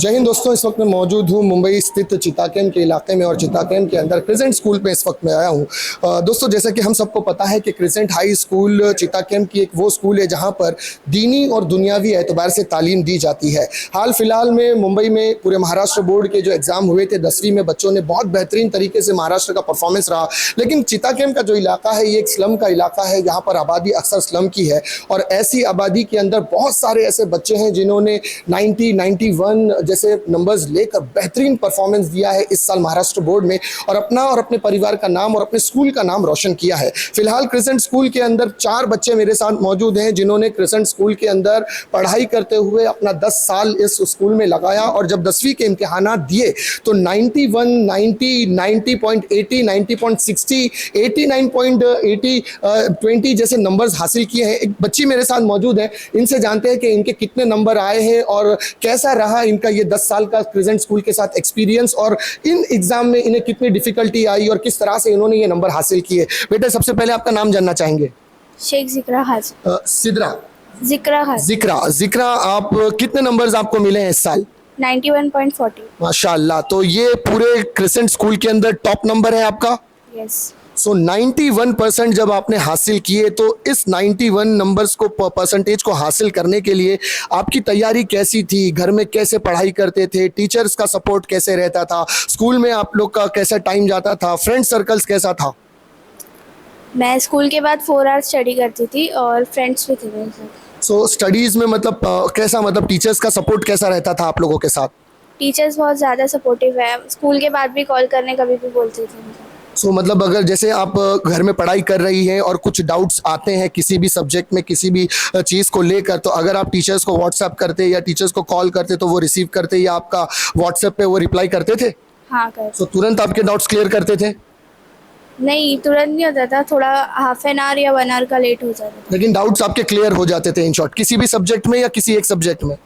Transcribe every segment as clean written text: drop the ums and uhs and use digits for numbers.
जय हिंद दोस्तों, इस वक्त मैं मौजूद हूँ मुंबई स्थित चिताकेम के इलाके में और चिताकेम के अंदर क्रिसेंट स्कूल पे इस वक्त मैं आया हूँ। दोस्तों, जैसा कि हम सबको पता है कि क्रिसेंट हाई स्कूल चिताकेम की एक वो स्कूल है जहाँ पर दीनी और दुनियावी एतबार से तालीम दी जाती है। हाल फिलहाल में मुंबई में पूरे महाराष्ट्र बोर्ड के जो एग्ज़ाम हुए थे 10वीं में, बच्चों ने बहुत बेहतरीन तरीके से महाराष्ट्र का परफॉर्मेंस रहा। लेकिन चिताकेम का जो इलाका है ये एक स्लम का इलाका है, यहाँ पर आबादी अक्सर स्लम की है और ऐसी आबादी के अंदर बहुत सारे ऐसे बच्चे हैं जिन्होंने 90, 91 जैसे नंबर्स लेकर बेहतरीन परफॉर्मेंस दिया है इस साल महाराष्ट्र बोर्ड में और अपने परिवार का नाम और अपने स्कूल का नाम रोशन किया है। फिलहाल क्रिसेंट स्कूल के अंदर 4 बच्चे मेरे साथ मौजूद हैं जिन्होंने क्रिसेंट स्कूल के अंदर पढ़ाई करते हुए अपना 10 साल इस स्कूल में लगाया और जब 10वीं के इम्तिहानात दिए तो 91, 90, 90.80, 90.60, 89.80, 20 जैसे नंबर्स हासिल किए हैं। एक बच्ची मेरे साथ मौजूद है, इनसे जानते हैं कि इनके कितने नंबर आए हैं और कैसा रहा इनका ये 10 साल का क्रिसेंट स्कूल के साथ एक्सपीरियंस और इन एग्जाम में इन्हें कितनी डिफिकल्टी आई और किस तरह से इन्होंने ये नंबर हासिल किए। बेटा, सबसे पहले आपका नाम जानना चाहेंगे। शेख जिक्रा हाजी। सिद्रा जिक्रा हाजी। जिक्रा, आप कितने नंबर्स आपको मिले हैं इस साल? 91.40। माशाल्लाह, तो ये पूरे क्रिसेंट स्कूल के अंदर टॉप नंबर है आपका? यस। सो 91% जब आपने हासिल किए तो इस 91 नंबर्स को परसेंटेज को हासिल करने के लिए आपकी तैयारी कैसी थी? घर में कैसे पढ़ाई करते थे? टीचर्स का सपोर्ट कैसे रहता था? स्कूल में आप लोग का कैसा टाइम जाता था? फ्रेंड सर्कल्स कैसा था? मैं स्कूल के बाद 4 आवर्स स्टडी करती थी और फ्रेंड्स भी थे मेरे साथ। सो स्टडीज़ में मतलब कैसा, मतलब टीचर्स का सपोर्ट कैसा रहता था आप लोगों के साथ? टीचर्स बहुत ज़्यादा सपोर्टिव है, स्कूल के बाद भी कॉल करने कभी भी बोलते थे मुझे। सो मतलब अगर जैसे आप घर में पढ़ाई कर रही हैं और कुछ डाउट्स आते हैं किसी भी सब्जेक्ट में, किसी भी चीज़ को लेकर, तो अगर आप टीचर्स को व्हाट्सएप करते या टीचर्स को कॉल करते तो वो रिसीव करते या आपका व्हाट्सएप पे वो रिप्लाई करते थे? हाँ करते। सो तुरंत आपके डाउट्स क्लियर करते थे? नहीं, तुरंत नहीं होता था, थोड़ा हाफ एन आवर या 1 आवर का लेट हो जाता था। लेकिन डाउट्स आपके क्लियर हो जाते थे इन शॉर्ट, किसी भी सब्जेक्ट में या किसी एक सब्जेक्ट में?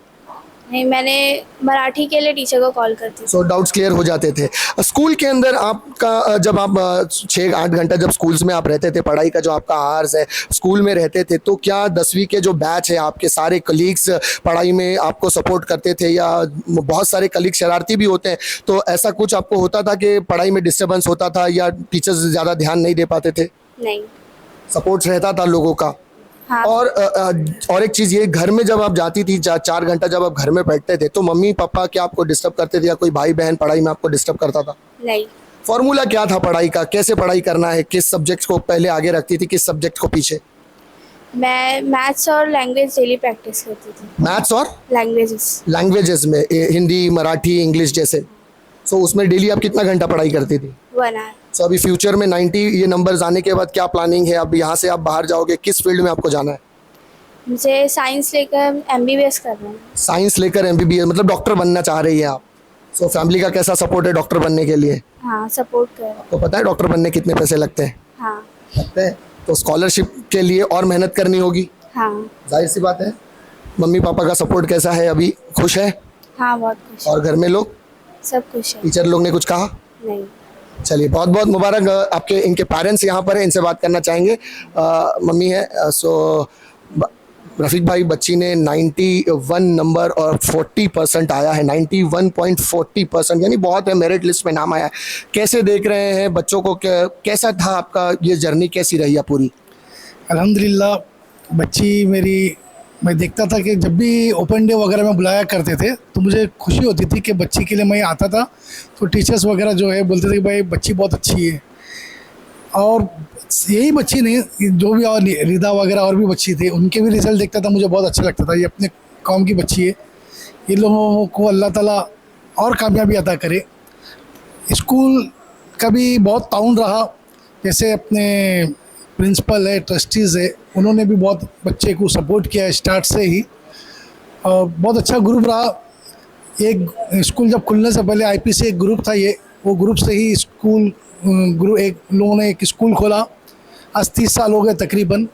नहीं, मैंने मराठी के लिए टीचर को कॉल करती थी। सो डाउट्स क्लियर हो जाते थे। स्कूल के अंदर आपका जब आप 6-8 घंटा जब स्कूल्स में आप रहते थे, पढ़ाई का जो आपका आवर्स है स्कूल में रहते थे, तो क्या 10वीं के जो बैच है आपके सारे कलीग्स पढ़ाई में आपको सपोर्ट करते थे या बहुत सारे कलीग शरारती भी होते हैं, तो ऐसा कुछ आपको होता था कि पढ़ाई में डिस्टर्बेंस होता था या टीचर्स ज़्यादा ध्यान नहीं दे पाते थे? नहीं। सपोर्ट रहता था लोगों का। हाँ। और एक चीज़ ये, घर में जब आप जाती थी 4 घंटा जब आप घर में बैठते थे तो मम्मी पापा क्या आपको डिस्टर्ब करते थे या कोई भाई बहन पढ़ाई में आपको डिस्टर्ब करता था? नहीं। फॉर्मूला क्या था पढ़ाई का, कैसे पढ़ाई करना है, किस सब्जेक्ट को पहले आगे रखती थी, किस सब्जेक्ट को पीछे? मैं मैथ्स और लैंग्वेज डेली प्रैक्टिस करती थी। मैथ्स और लैंग्वेजेस में हिंदी, मराठी, इंग्लिश जैसे। सो उसमें डेली आप कितना घंटा पढ़ाई करती थी? 1 आवर। सो अभी फ्यूचर में 90 ये नंबर्स आने के बाद क्या प्लानिंग है? अब यहाँ से आप बाहर जाओगे, किस फील्ड में आपको जाना है? मुझे साइंस लेकर MBBS करना है। साइंस लेकर MBBS, मतलब डॉक्टर बनना चाह रही है आप? सो फैमिली का कैसा सपोर्ट है डॉक्टर बनने के लिए? हाँ, सपोर्ट कर। तो पता है डॉक्टर बनने कितने पैसे लगते हैं? हाँ। लगते हैं, तो स्कॉलरशिप के लिए और मेहनत करनी होगी। हाँ। जाहिर सी बात है। मम्मी पापा का सपोर्ट कैसा है अभी? खुश है? हाँ, बहुत खुश। और घर में लोग सब खुश है। टीचर लोग ने कुछ कहा? नहीं। चलिए, बहुत बहुत मुबारक। आपके इनके पेरेंट्स यहाँ पर हैं, इनसे बात करना चाहेंगे। मम्मी है। सो रफीक भाई, बच्ची ने 91 नंबर और 40% आया है, 91.40%, यानी बहुत है, मेरिट लिस्ट में नाम आया है। कैसे देख रहे हैं बच्चों को? कैसा था आपका ये जर्नी, कैसी रही है पूरी? अल्हम्दुलिल्लाह, बच्ची मेरी, मैं देखता था कि जब भी ओपन डे वगैरह में बुलाया करते थे तो मुझे खुशी होती थी कि बच्ची के लिए मैं आता था तो टीचर्स वगैरह जो है बोलते थे कि भाई बच्ची बहुत अच्छी है। और यही बच्ची नहीं, जो भी और रिदा वगैरह और भी बच्ची थे, उनके भी रिज़ल्ट देखता था, मुझे बहुत अच्छा लगता था। ये अपने कौम की बच्ची है, ये लोगों को अल्लाह ताला और कामयाबी अता करे। स्कूल का भी बहुत ताउन रहा, जैसे अपने प्रिंसिपल है, ट्रस्टीज़ है, उन्होंने भी बहुत बच्चे को सपोर्ट किया स्टार्ट से ही और बहुत अच्छा ग्रुप रहा। एक स्कूल जब खुलने से पहले IPC एक ग्रुप था, वो ग्रुप से ही स्कूल एक लोगों ने एक स्कूल खोला। आज 30 साल हो गए तकरीबन।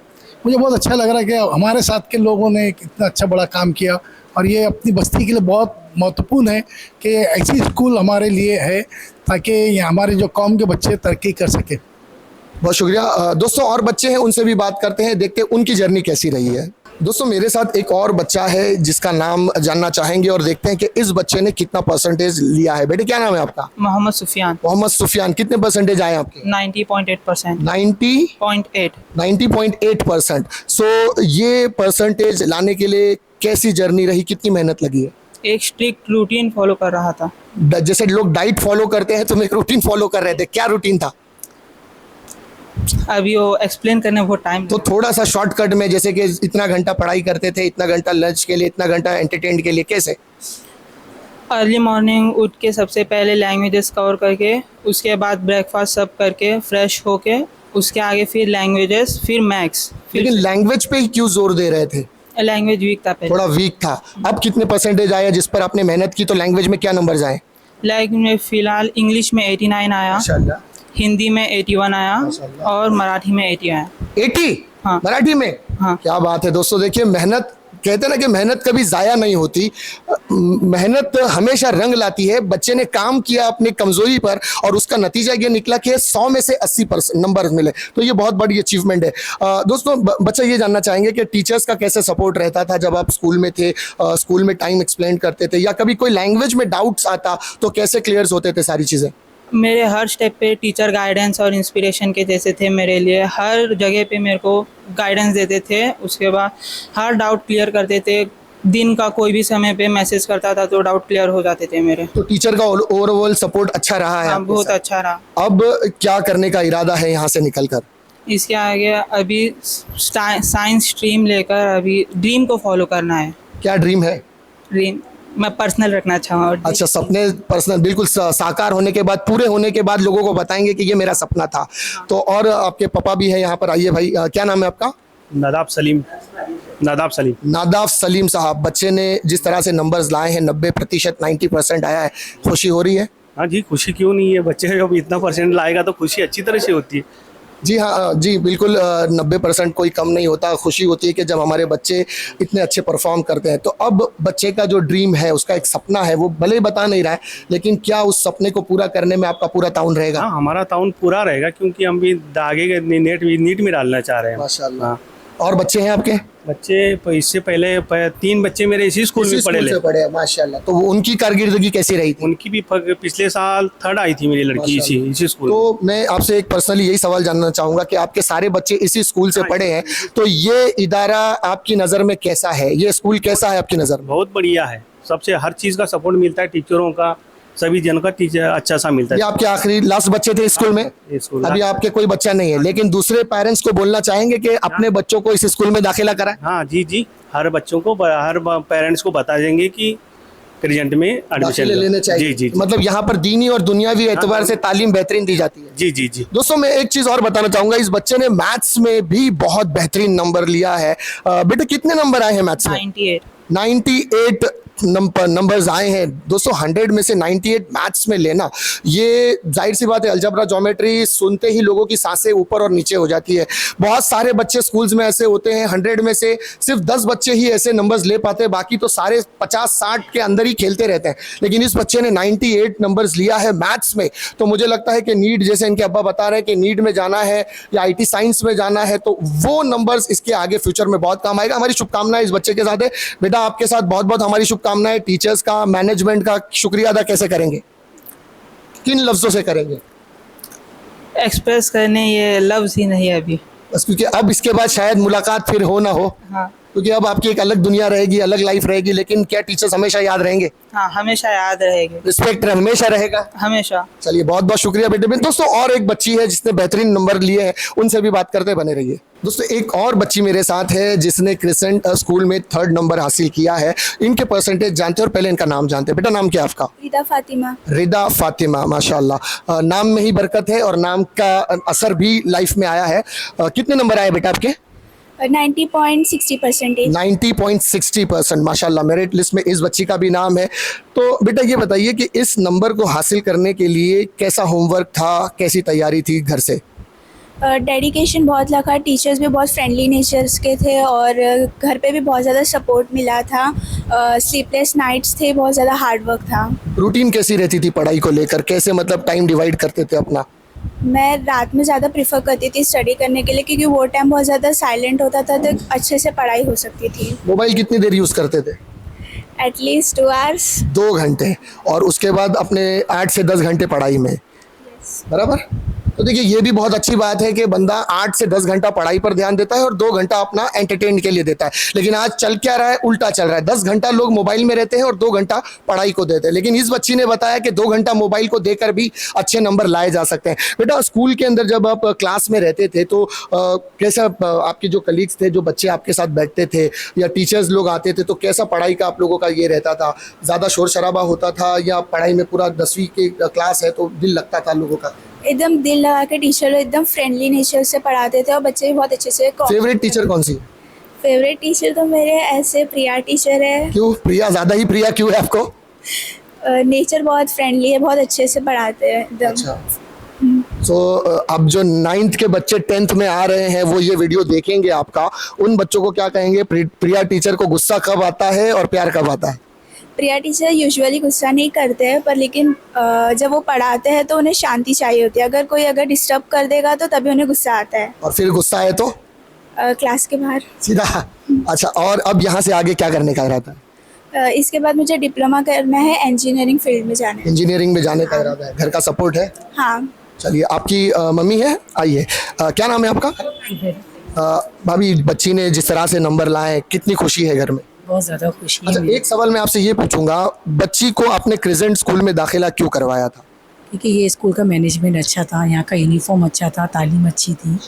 मुझे बहुत अच्छा लग रहा है कि हमारे साथ के लोगों ने इतना अच्छा बड़ा काम किया और ये अपनी बस्ती के लिए बहुत महत्वपूर्ण है कि ऐसी स्कूल हमारे लिए है ताकि ये हमारे जो कौम के बच्चे तरक्की कर सके। बहुत शुक्रिया। दोस्तों, और बच्चे हैं, उनसे भी बात करते हैं, देखते हैं उनकी जर्नी कैसी रही है। दोस्तों मेरे साथ एक और बच्चा है जिसका नाम जानना चाहेंगे और देखते हैं कि इस बच्चे ने कितना परसेंटेज लिया है। बेटे क्या नाम है आपका? मोहम्मद सुफियान। मोहम्मद सुफियान, कितने परसेंटेज आए आपके? 90.8%। 90.8 90.8। सो ये परसेंटेज लाने के लिए कैसी जर्नी रही, कितनी मेहनत लगी है? एक स्ट्रिक्ट रूटीन फॉलो कर रहा था। जैसे लोग डाइट फॉलो करते हैं, तुम एक रूटीन फॉलो कर रहे थे, क्या रूटीन था? अभी वो एक्सप्लेन करने में बहुत टाइम तो थोड़ा सा शॉर्टकट में, जैसे कि इतना घंटा पढ़ाई करते थे, इतना घंटा लंच के लिए, इतना घंटा एंटरटेन के लिए, कैसे? अर्ली मॉर्निंग उठ के सबसे पहले लैंग्वेजेस कवर करके, उसके बाद ब्रेकफास्ट सब करके फ्रेश होके, उसके आगे फिर लैंग्वेजेस, फिर मैथ्स। लेकिन लैंग्वेज पे ही क्यों जोर दे रहे थे? लैंग्वेज वीक था पहले। थोड़ा वीक था। अब कितने परसेंटेज आया जिस पर आपने मेहनत की? तो लैंग्वेज में क्या नंबर्स आए? लैंग्वेज में फिलहाल इंग्लिश में 89 आया, माशाल्लाह। हिंदी में 81 आया माशाल्लाह। और मराठी में 80 आया। 80? हाँ। मराठी में? हाँ। क्या बात है दोस्तों। देखिए मेहनत, कहते हैं ना कि मेहनत कभी जाया नहीं होती, मेहनत हमेशा रंग लाती है। बच्चे ने काम किया अपनी कमजोरी पर और उसका नतीजा ये निकला कि 100 में से 80% नंबर मिले, तो ये बहुत बड़ी अचीवमेंट है। दोस्तों बच्चा ये जानना चाहेंगे कि टीचर्स का कैसे सपोर्ट रहता था जब आप स्कूल में थे, स्कूल में टाइम एक्सप्लेन करते थे, या कभी कोई लैंग्वेज में डाउट्स आता तो कैसे क्लियर होते थे सारी चीज़ें? मेरे हर स्टेप पे टीचर गाइडेंस और इंस्पिरेशन के जैसे थे मेरे लिए। हर जगह पे मेरे को गाइडेंस देते थे। उसके बाद हर डाउट क्लियर करते थे। दिन का कोई भी समय पे मैसेज करता था तो डाउट क्लियर हो जाते थे मेरे। तो टीचर का ओवरऑल सपोर्ट अच्छा रहा है हाँ, आपके बहुत साथ? अच्छा रहा। अब क्या करने का इरादा है यहाँ से निकलकर? इसके आगे अभी साइंस स्ट्रीम लेकर अभी ड्रीम को फॉलो करना है। क्या ड्रीम है? ड्रीम मैं पर्सनल रखना चाहूँगा। अच्छा, सपने पर्सनल बिल्कुल साकार होने के बाद, पूरे होने के बाद लोगों को बताएंगे कि ये मेरा सपना था। तो और आपके पापा भी है यहाँ पर, आइए भाई, क्या नाम है आपका? नादाब सलीम। नादाब सलीम। नादाब सलीम साहब, बच्चे ने जिस तरह से नंबर्स लाए हैं 90%, 90% आया है, खुशी हो रही है? हाँ जी, खुशी क्यों नहीं है। बच्चे जब इतना परसेंट लाएगा तो खुशी अच्छी तरह से होती है। जी हाँ जी बिल्कुल, 90% कोई कम नहीं होता। खुशी होती है कि जब हमारे बच्चे इतने अच्छे परफॉर्म करते हैं। तो अब बच्चे का जो ड्रीम है, उसका एक सपना है, वो भले ही बता नहीं रहा है, लेकिन क्या उस सपने को पूरा करने में आपका पूरा ताउन रहेगा? हाँ, हमारा ताउन पूरा रहेगा क्योंकि हम भी आगे नीट में डालना चाह रहे हैं। माशाल्लाह। हाँ। और बच्चे हैं आपके? बच्चे इससे पहले 3 बच्चे मेरे इसी स्कूल में पढ़े ले। पढ़े, माशाल्लाह। तो वो उनकी कारकिर्दगी कैसी रही थी? उनकी भी पिछले साल 3rd आई थी मेरी लड़की इसी स्कूल में। तो मैं आपसे एक पर्सनली यही सवाल जानना चाहूंगा कि आपके सारे बच्चे इसी स्कूल से पढ़े हैं, तो ये इदारा आपकी नज़र में कैसा है? ये स्कूल कैसा है आपकी नज़र में? बहुत बढ़िया है। सबसे हर चीज़ का सपोर्ट मिलता है, टीचरों का, सभी जन का टीचर अच्छा सा मिलता है। ये आपके आखिरी लास्ट बच्चे थे इस स्कूल में? स्कूल अभी आपके कोई बच्चा नहीं है, लेकिन दूसरे पेरेंट्स को बोलना चाहेंगे कि अपने बच्चों को इस स्कूल में दाखिला कराएं? हाँ जी जी, हर बच्चों को, हर पेरेंट्स को बता देंगे कि क्रिजेंट में एडमिशन दाखिले लेने चाहिए। जी जी जी। मतलब यहाँ पर दीनी और दुनियावी एतबार से तालीम बेहतरीन दी जाती है। जी जी जी। दोस्तों मैं एक चीज और बताना चाहूंगा, इस बच्चे ने मैथ्स में भी बहुत बेहतरीन नंबर लिया है। बेटे कितने नंबर आए हैं मैथ्स में? 98। 98 नंबर्स आए हैं दोस्तों। 100 में से 98 मैथ्स में लेना, ये जाहिर सी बात है, अलजबरा ज्योमेट्री सुनते ही लोगों की सांसें ऊपर और नीचे हो जाती है। बहुत सारे बच्चे स्कूल्स में ऐसे होते हैं, 100 में से सिर्फ 10 बच्चे ही ऐसे नंबर्स ले पाते हैं, बाकी तो सारे 50-60 के अंदर ही खेलते रहते हैं। लेकिन इस बच्चे ने 98 नंबर्स लिया है मैथ्स में। तो मुझे लगता है कि नीट, जैसे इनके अब्बा बता रहे हैं कि नीट में जाना है या IT साइंस में जाना है, तो वो नंबर्स इसके आगे फ्यूचर में बहुत काम आएगा। हमारी शुभकामनाएं इस बच्चे के साथ है। बेटा आपके साथ बहुत बहुत हमारी शुभकामनाएं। टीचर्स का, मैनेजमेंट का शुक्रिया अदा कैसे करेंगे, किन लफ्जों से करेंगे? एक्सप्रेस करने ये लफ्ज़ ही नहीं है अभी। बस क्योंकि अब इसके बाद शायद मुलाकात फिर हो ना हो, हाँ क्योंकि अब आपकी एक अलग दुनिया रहेगी, अलग लाइफ रहेगी। लेकिन क्या टीचर्स हमेशा याद रहेंगे? हाँ, हमेशा याद रहेगी, रिस्पेक्ट हमेशा रहेगा। हमेशा। चलिए बहुत बहुत शुक्रिया बेटे। दोस्तों और एक बच्ची है जिसने बेहतरीन नंबर लिए हैं, उनसे भी बात करते बने रहिए। दोस्तों एक और बच्ची मेरे साथ है जिसने क्रिसेंट स्कूल में 3rd नंबर हासिल किया है। इनके परसेंटेज जानते हैं और पहले इनका नाम जानते हैं। बेटा नाम क्या है आपका? रिदा फातिमा। रिदा फातिमा, माशाल्लाह। नाम में ही बरकत है और नाम का असर भी लाइफ में आया है। कितने नंबर आए बेटा आपके? 90.60%। 90.60%, माशाल्लाह। मेरिट लिस्ट में इस बच्ची का भी नाम है। तो बेटा ये बताइए कि इस नंबर को हासिल करने के लिए कैसा होमवर्क था, कैसी तैयारी थी घर से? डेडिकेशन बहुत लगा, टीचर्स भी बहुत फ्रेंडली नेचर्स के थे और घर पे भी बहुत ज़्यादा सपोर्ट मिला था। स्लीपलेस नाइट्स थे, बहुत ज़्यादा हार्ड वर्क था। रूटीन कैसी रहती थी पढ़ाई को लेकर, कैसे मतलब टाइम डिवाइड करते थे अपना? मैं रात में ज़्यादा प्रेफर करती थी स्टडी करने के लिए, क्योंकि वो टाइम बहुत ज़्यादा साइलेंट होता था तो अच्छे से पढ़ाई हो सकती थी। मोबाइल कितनी देर यूज़ करते थे? At least 2 hours. 2 घंटे, और उसके बाद अपने 8 से 10 घंटे पढ़ाई में, बराबर। तो देखिए ये भी बहुत अच्छी बात है कि बंदा 8 से 10 घंटा पढ़ाई पर ध्यान देता है और 2 घंटा अपना एंटरटेन के लिए देता है। लेकिन आज चल क्या रहा है, उल्टा चल रहा है। 10 घंटा लोग मोबाइल में रहते हैं और 2 घंटा पढ़ाई को देते हैं। लेकिन इस बच्ची ने बताया कि 2 घंटा मोबाइल को देकर भी अच्छे नंबर लाए जा सकते हैं। बेटा, स्कूल के अंदर जब आप क्लास में रहते थे तो कैसा आपके जो कलीग्स थे, जो बच्चे आपके साथ बैठते थे या टीचर्स लोग आते थे, तो कैसा पढ़ाई का आप लोगों का ये रहता था? ज़्यादा शोर शराबा होता था या पढ़ाई में पूरा 10वीं की क्लास है तो दिल लगता था लोगों का? एकदम दिल लगा के टीचर लोग एकदम फ्रेंडली नेचर से पढ़ाते थे और बच्चे भी बहुत अच्छे से। फेवरेट टीचर कौन सी? फेवरेट टीचर तो मेरे ऐसे प्रिया टीचर है। क्यों प्रिया? ज़्यादा ही प्रिया क्यों है आपको? नेचर बहुत फ्रेंडली है, बहुत अच्छे से पढ़ाते हैं एकदम। अच्छा। तो अब जो 9th के बच्चे 10th में आ रहे हैं वो ये वीडियो देखेंगे आपका, उन बच्चों को क्या कहेंगे? प्रिया टीचर को गुस्सा कब आता है और प्यार कब आता है? प्रिया टीचर यूजुअली गुस्सा नहीं करते हैं, पर लेकिन जब वो पढ़ाते हैं तो उन्हें शांति चाहिए होती है। अगर कोई डिस्टर्ब कर देगा तो तभी उन्हें गुस्सा आता है। और फिर गुस्सा है तो क्लास के बाहर सीधा? अच्छा, और अब यहाँ से आगे क्या करने का इरादा है? इसके बाद मुझे डिप्लोमा करना है, इंजीनियरिंग फील्ड में जाना है। इंजीनियरिंग में जाने का इरादा है। घर का सपोर्ट है? हाँ। चलिए, आपकी मम्मी है, आइए। क्या नाम है आपका? भाभी, बच्ची ने जिस तरह से नंबर लाए, कितनी खुशी है घर में? बहुत ज़्यादा खुशी अच्छा, है। एक सवाल मैं आपसे ये पूछूंगा, बच्ची को आपने क्रिसेंट स्कूल में दाखिला क्यों करवाया था? क्योंकि ये स्कूल का मैनेजमेंट अच्छा था, यहाँ का यूनिफॉर्म अच्छा था, तालीम अच्छी थी,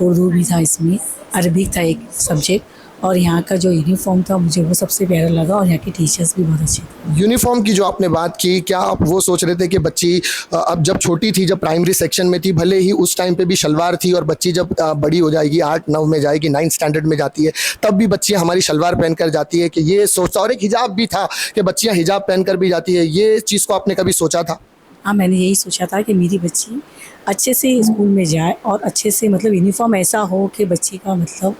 उर्दू भी था इसमें, अरबिक था एक सब्जेक्ट, और यहाँ का जो यूनिफॉर्म था मुझे वो सबसे प्यारा लगा, और यहाँ के टीचर्स भी बहुत अच्छे थे। यूनिफॉर्म की जो आपने बात की, क्या आप वो सोच रहे थे कि बच्ची अब जब छोटी थी, जब प्राइमरी सेक्शन में थी, भले ही उस टाइम पे भी शलवार थी, और बच्ची जब बड़ी हो जाएगी, 8-9 में जाएगी, 9th स्टैंडर्ड में जाती है, तब भी बच्चियाँ हमारी शलवार पहनकर जाती है, कि ये सोचता, और एक हिजाब भी था कि बच्चियाँ हिजाब पहनकर भी जाती है, ये चीज़ को आपने कभी सोचा था? हाँ, मैंने यही सोचा था कि मेरी बच्ची अच्छे से स्कूल में जाए और अच्छे से मतलब यूनिफॉर्म ऐसा हो कि बच्ची का मतलब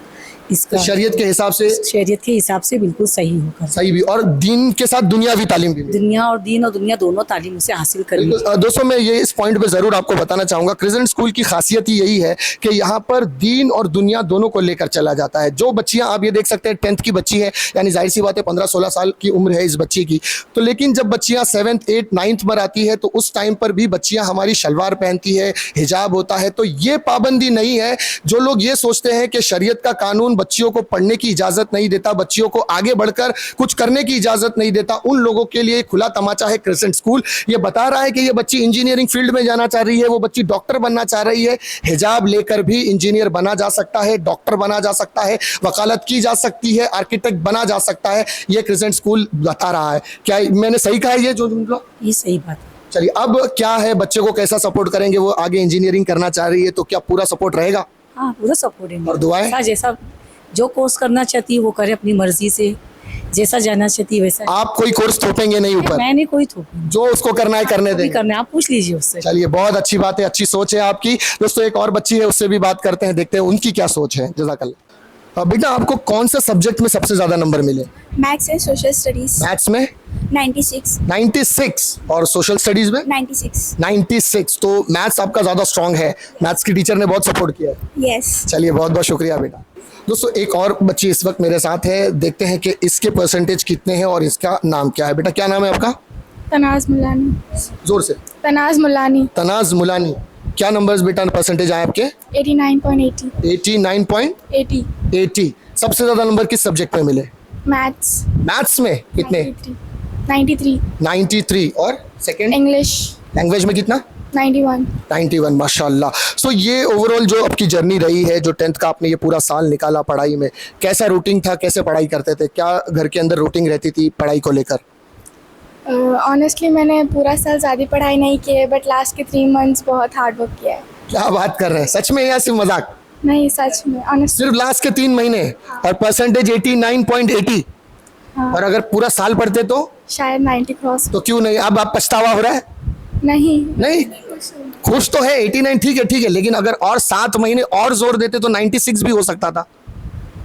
इसका शरीयत के हिसाब से, शरीयत के हिसाब से बिल्कुल सही होकर, सही भी, और दीन के साथ दुनियावी तालीम भी। दुनिया और दीन और दुनिया दोनों तालीम उसे हासिल करनी। दोस्तों, मैं ये इस पॉइंट पे ज़रूर आपको बताना चाहूँगा, क्रिसेंट स्कूल की खासियत ही यही है कि यहाँ पर दीन और दुनिया दोनों को लेकर चला जाता है। जो बच्चियाँ, आप ये देख सकते हैं 10th की बच्ची है, यानी जाहिर सी बात है 15-16 साल की उम्र है इस बच्ची की, तो लेकिन जब बच्चियाँ 7th, 8th, 9th में आती है तो उस टाइम पर भी बच्चियाँ हमारी शलवार पहनती है, हिजाब होता है। तो ये पाबंदी नहीं है। जो लोग ये सोचते हैं कि शरीयत का कानून बच्चियों को पढ़ने की इजाजत नहीं देता, बच्चियों को आगे बढ़कर कुछ करने की इजाजत नहीं देता, उन लोगों के लिए खुला तमाचा है क्रिसेंट स्कूल। ये बता रहा है कि ये बच्ची इंजीनियरिंग फील्ड में जाना चाह रही है, वो बच्ची डॉक्टर बनना चाह रही है, हिजाब लेकर भी इंजीनियर बना जा सकता है, डॉक्टर बना जा सकता है, वकालत की जा सकती है, आर्किटेक्ट बना जा सकता है। ये क्रिसेंट स्कूल बता रहा है। क्या मैंने सही कहा है ये जो मतलब? ये सही बात है। चलिए, अब क्या है, बच्चे को कैसा सपोर्ट करेंगे? वो आगे इंजीनियरिंग करना चाह रही है तो क्या पूरा सपोर्ट रहेगा? हाँ, पूरा सपोर्ट है। और दुआएं? जैसा जो कोर्स करना चाहती है वो करे अपनी मर्जी से, जैसा जाना चाहती है वैसा। आप कोई कोर्स थोपेंगे नहीं ऊपर? मैंने कोई थोपी, जो उसको करना है करने देंगे। करना है, आप पूछ लीजिए उससे। चलिए, बहुत अच्छी बात है, अच्छी सोच है आपकी। दोस्तों, एक और बच्ची है, उससे भी बात करते हैं, देखते हैं उनकी क्या सोच है। जज़ाकल्लाह। बेटा, आपको कौन सा सब्जेक्ट में सबसे ज्यादा नंबर मिले? Maths and social studies. Maths में 96 और सोशल स्टडीज में 96। तो मैथ्स आपका ज्यादा स्ट्रांग है, मैथ्स की टीचर ने बहुत सपोर्ट किया है। यस। चलिए, बहुत बहुत शुक्रिया बेटा। दोस्तों, एक और बच्ची इस वक्त मेरे साथ है, देखते हैं कि इसके परसेंटेज कितने हैं और इसका नाम क्या है। बेटा, क्या नाम है आपका? तनाज मुलानी। जोर से। तनाज मुलानी। तनाज मुलानी। क्या नंबर्स बेटा परसेंटेज आए आपके? 89.80। 89.80। सबसे ज्यादा नंबर किस सब्जेक्ट में मिले? मैथ्स। मैथ्स में कितने? 93। और सेकंड? इंग्लिश। लैंग्वेज में कितना? 91। माशाल्लाह। सो ये ओवरऑल जो आपकी जर्नी रही है, जो 10th का आपने ये पूरा साल निकाला पढ़ाई में, कैसा रूटीन था, कैसे पढ़ाई करते थे, क्या घर के अंदर रूटीन रहती थी पढ़ाई को लेकर? ऑनेस्टली मैंने पूरा साल ज़्यादा पढ़ाई नहीं की है, बट लास्ट के 3 मंथ्स बहुत हार्ड वर्क किया है। क्या बात कर रहे हैं, सच में या सिर्फ मजाक? नहीं, सच में, ऑनेस्टली। सिर्फ लास्ट के 3 महीने और परसेंटेज 89.80। हाँ। और अगर पूरा साल पढ़ते तो शायद 90 क्रॉस। तो क्यों नहीं? अब आप पछतावा हो रहा है? नहीं, खुश तो है। 89 ठीक है, लेकिन अगर और 7 महीने और जोर देते तो 96 भी हो सकता था।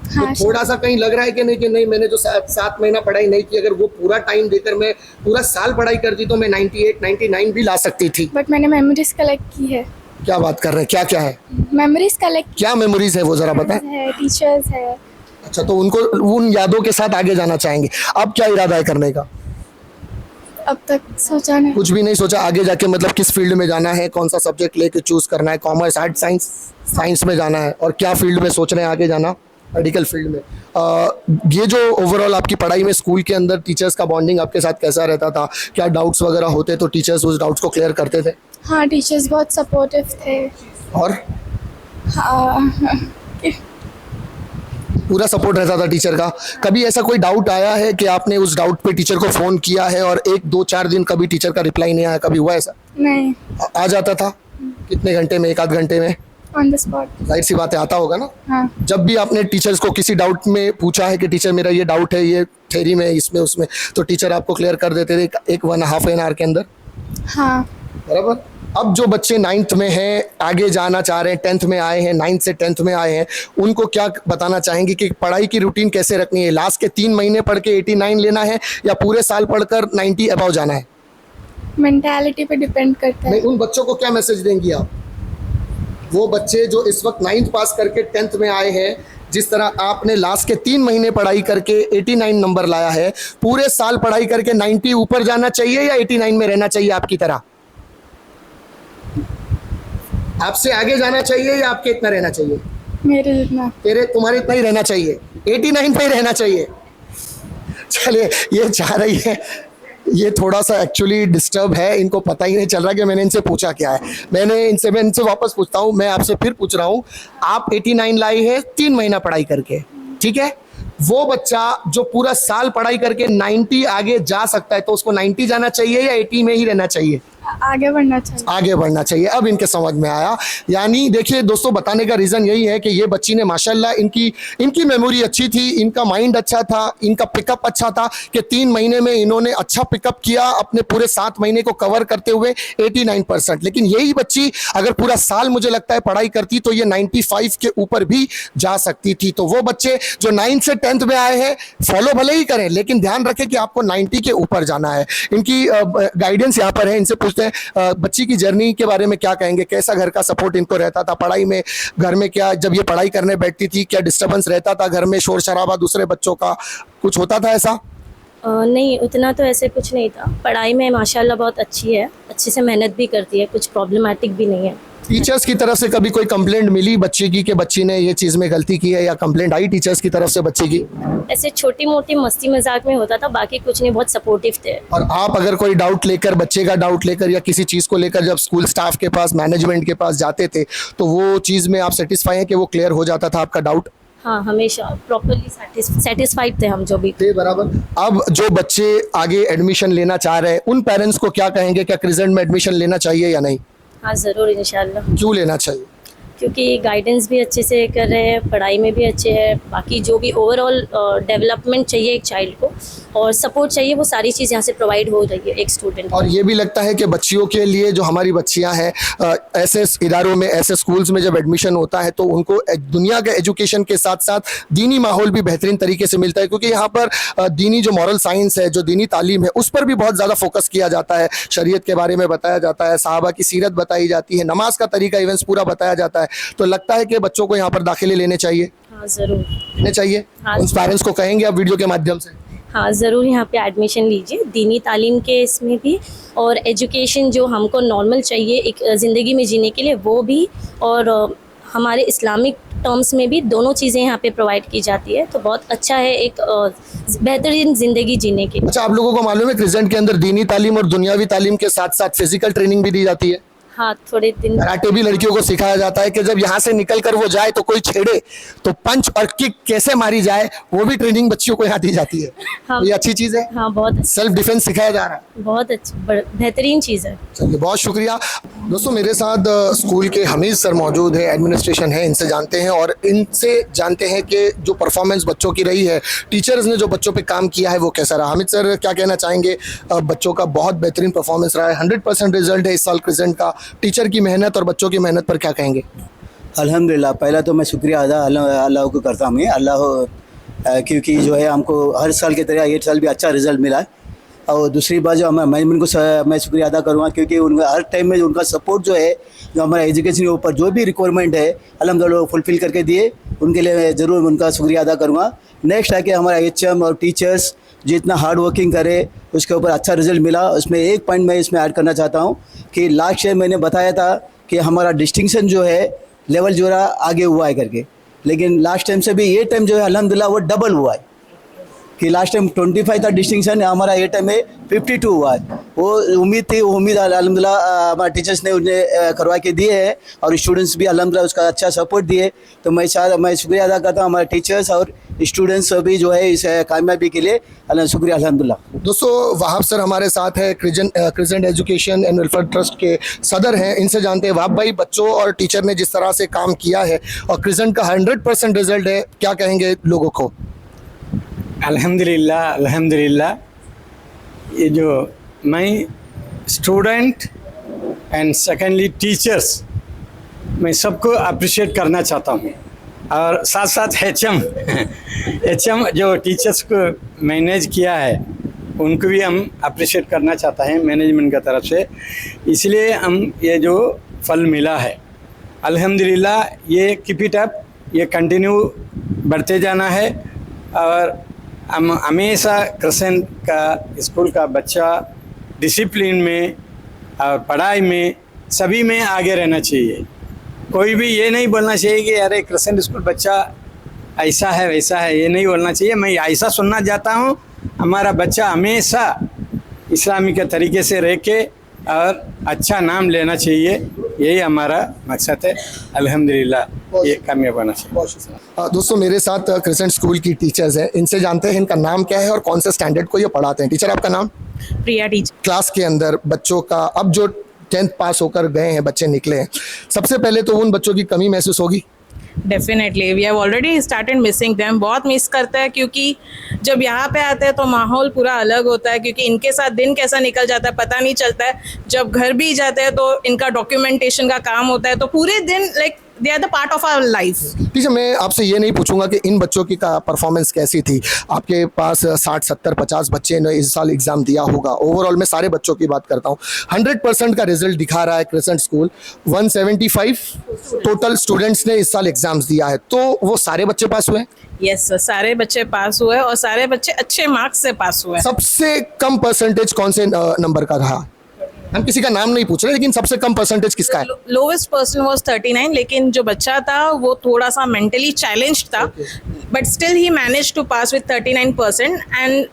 हाँ, तो थोड़ा सा कहीं लग रहा है कि नहीं मैंने जो 7 महीना पढ़ाई नहीं की, अगर वो पूरा टाइम देकर मैं पूरा साल पढ़ाई करती तो मैं 98, 99 भी ला सकती थी। बट मैंने मेमोरीज कलेक्ट की है। क्या बात कर रहे हैं, क्या क्या है, मेमोरीज कलेक्ट क्या मेमोरीज है वो जरा बताएं। है, टीचर्स है। अच्छा, तो उनको उन यादों के साथ आगे जाना चाहेंगे। अब क्या इरादा है करने का? अब तक सोचा नहीं। कुछ भी नहीं सोचा आगे जाके, मतलब किस फील्ड में जाना है, कौन सा सब्जेक्ट लेके चूज करना है, कॉमर्स, आर्ट, साइंस? साइंस में जाना है। और क्या फील्ड में सोच रहे हैं आगे जाना? मेडिकल फील्ड में। ये जो ओवरऑल आपकी पढ़ाई में स्कूल के अंदर टीचर्स का बॉन्डिंग आपके साथ कैसा रहता था? क्या डाउट्स वगैरह होते तो टीचर्स उस डाउट्स को क्लियर करते थे? हाँ, टीचर्स बहुत सपोर्टिव थे। और हाँ, पूरा सपोर्ट रहता था टीचर का। कभी ऐसा कोई डाउट आया है कि आपने उस डाउट पे टीचर को फोन किया है और 1-2-4 दिन कभी टीचर का रिप्लाई नहीं आया, कभी हुआ ऐसा? नहीं, आ जाता था? कितने घंटे में, 1-8 घंटे में? On the spot. जाहिर सी बात है, आता होगा ना। हाँ, जब भी आपने टीचर्स को किसी डाउट में पूछा है कि टीचर मेरा ये डाउट है, ये थ्योरी में, इसमें उसमें, तो टीचर आपको क्लियर कर देते थे एक 1.5 एन आवर के अंदर? हाँ। बराबर। अब जो बच्चे 9th में हैं, आगे जाना चाह रहे हैं, 10th में आए हैं, 9th से 10th में आए हैं, उनको क्या बताना चाहेंगे कि पढ़ाई की रूटीन कैसे रखनी है? लास्ट के 3 महीने पढ़ के 89 लेना है या पूरे साल पढ़कर 90 अबव जाना है? मेंटालिटी पे डिपेंड करता नहीं, है। उन बच्चों को क्या मैसेज देंगी आप? वो बच्चे जो इस वक्त 9th पास करके 10th में आए हैं, जिस तरह आपने लास्ट के 3 महीने पढ़ाई करके 89 नंबर लाया है, पूरे साल पढ़ाई करके 90 ऊपर जाना चाहिए या 89 में रहना चाहिए आपकी तरह? आपसे आगे जाना चाहिए या आपके इतना रहना चाहिए? मेरे जितना। तुम्हारे इतना ही रहना चाहिए, 89 पे ही रहना चाहिए। चलिए, ये चाह रही है, ये थोड़ा सा एक्चुअली डिस्टर्ब है, इनको पता ही नहीं चल रहा कि मैंने इनसे पूछा क्या है। मैं इनसे वापस पूछता हूँ, मैं आपसे फिर पूछ रहा हूँ, आप 89 लाई है 3 महीना पढ़ाई करके, ठीक है? वो बच्चा जो पूरा साल पढ़ाई करके 90 आगे जा सकता है, तो उसको 90 जाना चाहिए या 80 में ही रहना चाहिए? आगे बढ़ना चाहिए। आगे बढ़ना चाहिए। अब इनके समझ में आया। यानी देखिए दोस्तों, बताने का रीज़न यही है कि ये बच्ची ने माशाल्लाह, इनकी मेमोरी अच्छी थी, इनका माइंड अच्छा था, इनका पिकअप अच्छा था कि 3 महीने में इन्होंने अच्छा पिकअप किया, अपने पूरे 7 महीने को कवर करते हुए 89%। लेकिन यही बच्ची अगर पूरा साल मुझे लगता है पढ़ाई करती तो ये 95 के ऊपर भी जा सकती थी। तो वो बच्चे जो 9th से 10th में आए हैं, फॉलो भले ही करें, लेकिन ध्यान रखें कि आपको 90 के ऊपर जाना है। इनकी गाइडेंस यहाँ पर है, इनसे पूछते हैं बच्ची की जर्नी के बारे में क्या कहेंगे? कैसा घर का सपोर्ट इनको रहता था पढ़ाई में? घर में क्या, जब ये पढ़ाई करने बैठती थी, क्या डिस्टर्बेंस रहता था घर में? शोर शराबा दूसरे बच्चों का कुछ होता था ऐसा? नहीं, उतना तो ऐसे कुछ नहीं था। पढ़ाई में माशाल्लाह बहुत अच्छी है, अच्छे से मेहनत भी करती है, कुछ प्रॉब्लमेटिक भी नहीं है। टीचर्स की तरफ से कभी कोई कंप्लेंट मिली बच्ची की कि बच्ची ने ये चीज़ में गलती की है, या कंप्लेंट आई टीचर्स की तरफ से बच्ची की? ऐसे छोटी मोटी मस्ती मजाक में होता था, बाकी कुछ नहीं, बहुत सपोर्टिव थे। और आप अगर कोई डाउट लेकर, बच्चे का डाउट लेकर या किसी चीज़ को लेकर जब स्कूल स्टाफ के पास, मैनेजमेंट के पास जाते थे, तो वो चीज़ में आप सेटिस्फाई हैं कि वो क्लियर हो जाता था आपका डाउट? हाँ, हमेशा प्रॉपरली सेटिस्फाइड थे हम जो भी। बराबर। अब जो बच्चे आगे एडमिशन लेना चाह रहे हैं, उन पेरेंट्स को क्या कहेंगे? क्या क्रिजेंट में एडमिशन लेना चाहिए या नहीं? हाँ, ज़रूर, इंशाल्लाह। क्यों लेना चाहिए? क्योंकि गाइडेंस भी अच्छे से कर रहे हैं, पढ़ाई में भी अच्छे हैं, बाकी जो भी ओवरऑल डेवलपमेंट चाहिए एक चाइल्ड को और सपोर्ट चाहिए, वो सारी चीज़ यहाँ से प्रोवाइड हो रही है एक स्टूडेंट को। और ये भी लगता है कि बच्चियों के लिए, जो हमारी बच्चियां हैं, ऐसे इदारों में, ऐसे स्कूल्स में जब एडमिशन होता है तो उनको दुनिया के एजुकेशन के साथ साथ दीनी माहौल भी बेहतरीन तरीके से मिलता है, क्योंकि यहाँ पर दीनी जो मॉरल साइंस है, जो दीनी तालीम है, उस पर भी बहुत ज़्यादा फोकस किया जाता है। शरीयत के बारे में बताया जाता है, सहाबा की सीरत बताई जाती है, नमाज का तरीका इवेंट्स पूरा बताया जाता है। तो लगता है कि बच्चों को यहाँ पर दाखिले लेने चाहिए? हाँ, ज़रूर लेने चाहिए। हाँ। उन पेरेंट्स को कहेंगे आप वीडियो के माध्यम से? हाँ, ज़रूर यहाँ पे एडमिशन लीजिए, दीनी तालीम के इसमें भी, और एजुकेशन जो हमको नॉर्मल चाहिए एक ज़िंदगी में जीने के लिए, वो भी, और हमारे इस्लामिक टर्म्स में भी दोनों चीज़ें यहाँ पे प्रोवाइड की जाती है। तो बहुत अच्छा है एक बेहतरीन ज़िंदगी जीने के लिए। अच्छा, आप लोगों को मालूम है क्रिजेंट के अंदर दीनी तालीम और दुनियावी तालीम के साथ साथ फिजिकल ट्रेनिंग भी दी जाती है? हाँ, थोड़े दिन कराटे भी लड़कियों को सिखाया जाता है कि जब यहाँ से निकल कर वो जाए तो कोई छेड़े तो पंच और किक कैसे मारी जाए, वो भी ट्रेनिंग बच्चियों को यहाँ दी जाती है। हाँ, ये अच्छी चीज़ है। हाँ, बहुत सेल्फ डिफेंस सिखाया जा रहा है। बहुत अच्छी बेहतरीन चीज़ है। चलिए, बहुत शुक्रिया दोस्तों। मेरे साथ स्कूल के हमीद सर मौजूद है, एडमिनिस्ट्रेशन है, इनसे जानते हैं और इनसे जानते हैं कि जो परफॉर्मेंस बच्चों की रही है, टीचर्स ने जो बच्चों पे काम किया है, वो कैसा रहा। हमीद सर, क्या कहना चाहेंगे? बच्चों का बहुत बेहतरीन परफॉर्मेंस रहा है, 100% रिजल्ट है इस साल क्रिजेंट का। टीचर की मेहनत और बच्चों की मेहनत पर क्या कहेंगे? अल्हम्दुलिल्लाह, पहला तो मैं शुक्रिया अदा अल्लाह को करता हूँ, क्योंकि जो है हमको हर साल की तरह ये साल भी अच्छा रिज़ल्ट मिला है। और दूसरी बात जो हमारे मैनेजमेंट को मैं शुक्रिया अदा करूँगा, क्योंकि उनका हर टाइम में उनका सपोर्ट जो है, जो हमारा एजुकेशन के ऊपर जो भी रिक्वायरमेंट है अल्हम्दुलिल्लाह वो फुलफ़िल करके दिए, उनके लिए मैं ज़रूर उनका शुक्रिया अदा करूँगा। नेक्स्ट है कि हमारा HM और टीचर्स जितना हार्ड वर्किंग करे उसके ऊपर अच्छा रिजल्ट मिला। उसमें एक पॉइंट मैं इसमें ऐड करना चाहता हूँ कि लास्ट ईयर मैंने बताया था कि हमारा डिस्टिंक्शन जो है लेवल जो रहा आगे हुआ है करके, लेकिन लास्ट टाइम से भी ये टाइम जो है अल्हम्दुलिल्लाह वो डबल हुआ है कि लास्ट टाइम 25 था डिस्टिंक्शन, हमारा ये टाइम में 52 हुआ है। वो उम्मीद थी, वो उम्मीद अल्हम्दुलिल्लाह हमारे टीचर्स ने उन्हें करवा के दिए हैं और स्टूडेंट्स भी अल्हम्दुलिल्लाह उसका अच्छा सपोर्ट दिए। तो मैं शुक्रिया अदा करता हूँ हमारे टीचर्स और स्टूडेंट्स भी जो है इस कामयाबी के लिए शुक्रिया अल्हम्दुलिल्लाह। दोस्तों वहाब सर हमारे साथ है, क्रिजेंट एजुकेशन एंड वेलफेयर ट्रस्ट के सदर हैं। इनसे जानते हैं वहाब भाई, बच्चों और टीचर ने जिस तरह से काम किया है और क्रिजेंट का 100% रिजल्ट है, क्या कहेंगे लोगों को? अल्हम्दुलिल्लाह अल्हम्दुलिल्लाह, ये जो मैं स्टूडेंट एंड सेकेंडली टीचर्स, मैं सबको अप्रिशिएट करना चाहता हूँ और साथ साथ HM जो टीचर्स को मैनेज किया है उनको भी हम अप्रिशिएट करना चाहते हैं मैनेजमेंट की तरफ से। इसलिए हम ये जो फल मिला है अल्हम्दुलिल्लाह, ये कीप इट अप, ये कंटिन्यू बढ़ते जाना है और हम हमेशा क्रिसेंट का स्कूल का बच्चा डिसिप्लिन में और पढ़ाई में सभी में आगे रहना चाहिए। कोई भी ये नहीं बोलना चाहिए कि अरे क्रिसेंट स्कूल बच्चा ऐसा है वैसा है, ये नहीं बोलना चाहिए। मैं ऐसा सुनना चाहता हूँ, हमारा बच्चा हमेशा इस्लामी के तरीके से रह के और अच्छा नाम लेना चाहिए, यही हमारा मकसद है। अल्हम्दुलिल्लाह ये कामयाब होना चाहिए। दोस्तों मेरे साथ क्रिसेंट स्कूल की टीचर्स हैं, इनसे जानते हैं इनका नाम क्या है और कौन से स्टैंडर्ड को ये पढ़ाते हैं। टीचर आपका नाम? प्रिया टीचर। क्लास के अंदर बच्चों का अब जो 10th पास होकर गए हैं बच्चे निकले हैं, सबसे पहले तो उन बच्चों की कमी महसूस होगी? Definitely we have already started missing them, बहुत मिस करते हैं क्योंकि जब यहाँ पे आते हैं तो माहौल पूरा अलग होता है, क्योंकि इनके साथ दिन कैसा निकल जाता है पता नहीं चलता है। जब घर भी जाते हैं तो इनका डॉक्यूमेंटेशन का काम होता है, तो पूरे दिन like they are the part of our life. Teacher मैं आपसे ये नहीं पूछूंगा कि इन बच्चों की का परफॉर्मेंस कैसी थी, आपके पास 60, 70, 50 बच्चे ने इस साल एग्जाम दिया होगा। ओवरऑल मैं सारे बच्चों की बात करता हूँ, 100% का रिजल्ट दिखा रहा है क्रिसेंट स्कूल। 175 टोटल स्टूडेंट्स ने इस साल एग्जाम्स दिया है, तो वो सारे बच्चे पास हुए? यस सर, सारे बच्चे पास हुए और सारे बच्चे अच्छे मार्क्स से पास हुए। सबसे कम परसेंटेज कौन से नंबर का रहा? हम किसी का नाम नहीं पूछ रहे, लेकिन सबसे कम परसेंटेज किसका है? लोवेस्ट पर्सन वाज 39, लेकिन जो बच्चा था वो थोड़ा सा मेंटली चैलेंज्ड था, but still he manage to pass with 39% and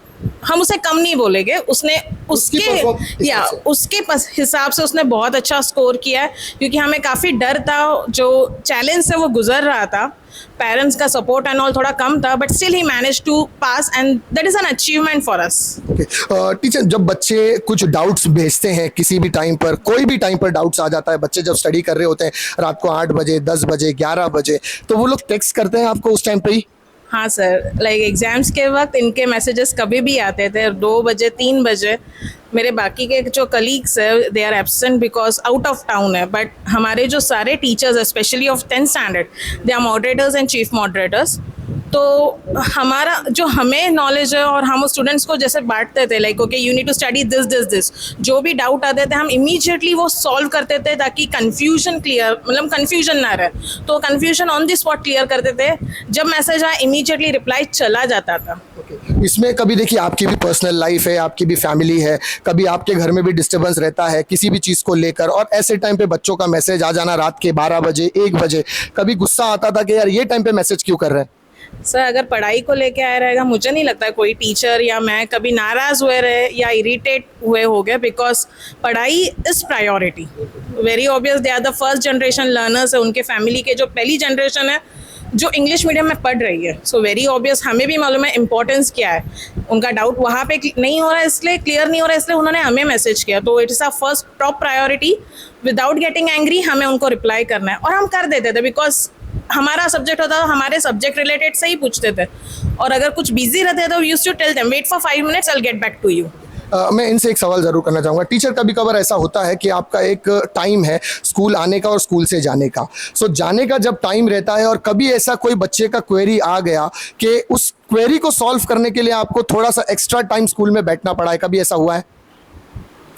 हम उसे कम नहीं बोलेंगे, उसने उसके हिसाब से उसने बहुत अच्छा स्कोर किया है, क्योंकि हमें काफ़ी डर था, जो चैलेंज से वो गुजर रहा था, पेरेंट्स का सपोर्ट एंड ऑल थोड़ा कम था, but still he manage to pass and that is an achievement for us. Teacher जब बच्चे कुछ डाउट्स भेजते हैं किसी भी टाइम पर, कोई भी टाइम पर डाउट्स आ जाता है, बच्चे जब स्टडी कर रहे होते हैं रात को 8 बजे, 10 बजे, 11 बजे, तो वो लोग टेक्स्ट करते हैं आपको उस टाइम पे ही? हाँ सर, लाइक एग्ज़ाम्स के वक्त इनके मैसेजेस कभी भी आते थे 2 बजे 3 बजे। मेरे बाकी के जो कलीग्स है they are absent because out of town है, बट हमारे जो सारे teachers especially of 10th standard they are moderators and chief moderators. तो हमारा जो हमें नॉलेज है और हम स्टूडेंट्स को जैसे बांटते थे like okay you need to study this this this, जो भी डाउट आते थे हम इमीडिएटली वो सॉल्व करते थे ताकि कन्फ्यूजन क्लियर, मतलब कन्फ्यूजन ना रहे, तो confusion on the spot clear करते थे। जब मैसेज आया इमीडिएटली रिप्लाई चला जाता था। इसमें कभी देखिए आपकी भी पर्सनल लाइफ है, आपकी भी फैमिली है, कभी आपके घर में भी डिस्टर्बेंस रहता है किसी भी चीज़ को लेकर, और ऐसे टाइम पे बच्चों का मैसेज आ जाना रात के 12 बजे 1 बजे, कभी गुस्सा आता था कि यार ये टाइम पे मैसेज क्यों कर रहे हैं? सर अगर पढ़ाई को लेके आया रहेगा, मुझे नहीं लगता कोई टीचर या मैं कभी नाराज़ हुए रहे या इरिटेट हुए हो गए, बिकॉज पढ़ाई is priority. Very obvious they are the first generation learners है, उनके फैमिली के जो पहली जनरेशन है जो इंग्लिश मीडियम में पढ़ रही है, सो वेरी ऑब्वियस हमें भी मालूम है इम्पोर्टेंस क्या है। उनका डाउट वहाँ पे नहीं हो रहा है, इसलिए क्लियर नहीं हो रहा है, इसलिए उन्होंने हमें मैसेज किया, तो it is our first top priority. Without getting angry हमें उनको रिप्लाई करना है, और हम कर देते थे बिकॉज हमारा सब्जेक्ट होता था, हमारे सब्जेक्ट रिलेटेड से ही पूछते थे, और अगर कुछ बिजी रहते तो we used to tell them wait for 5 minutes I will get back to you. मैं इनसे एक सवाल ज़रूर करना चाहूँगा। टीचर, कभी कभार ऐसा होता है कि आपका एक टाइम है स्कूल आने का और स्कूल से जाने का। सो जाने का जब टाइम रहता है और कभी ऐसा कोई बच्चे का क्वेरी आ गया कि उस क्वेरी को सॉल्व करने के लिए आपको थोड़ा सा एक्स्ट्रा टाइम स्कूल में बैठना पड़ा है, कभी ऐसा हुआ है?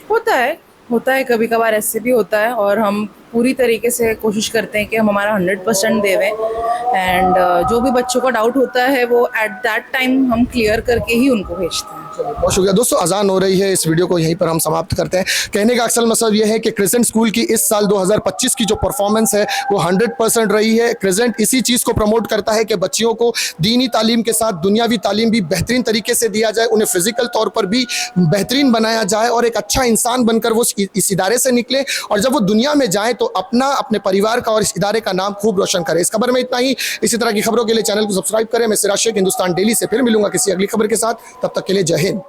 होता है कभी कभार ऐसे भी होता है, और हम पूरी तरीके से कोशिश करते हैं कि हम हमारा 100% देवें, एंड जो भी बच्चों का डाउट होता है वो एट दैट टाइम हम क्लियर करके ही उनको भेजते हैं। बहुत शुक्रिया दोस्तों, अजान हो रही है, इस वीडियो को यहीं पर हम समाप्त करते हैं। कहने का असल मकसद ये है कि क्रिसेंट स्कूल की इस साल 2025 की जो परफॉर्मेंस है वो 100% रही है। क्रिसेंट इसी चीज़ को प्रमोट करता है कि बच्चियों को दीनी तालीम के साथ दुनियावी तालीम भी बेहतरीन तरीके से दिया जाए, उन्हें फिजिकल तौर पर भी बेहतरीन बनाया जाए और एक अच्छा इंसान बनकर वो इस इदारे से निकले, और जब वो दुनिया में जाए तो अपने परिवार का और इस इदारे का नाम खूब रोशन करे। इस खबर में इतना ही। इसी तरह की खबरों के लिए चैनल को सब्सक्राइब करें। मैं सिराज शेख, हिंदुस्तान डेली से फिर मिलूंगा किसी अगली खबर के साथ। तब तक के लिए जय हिंद।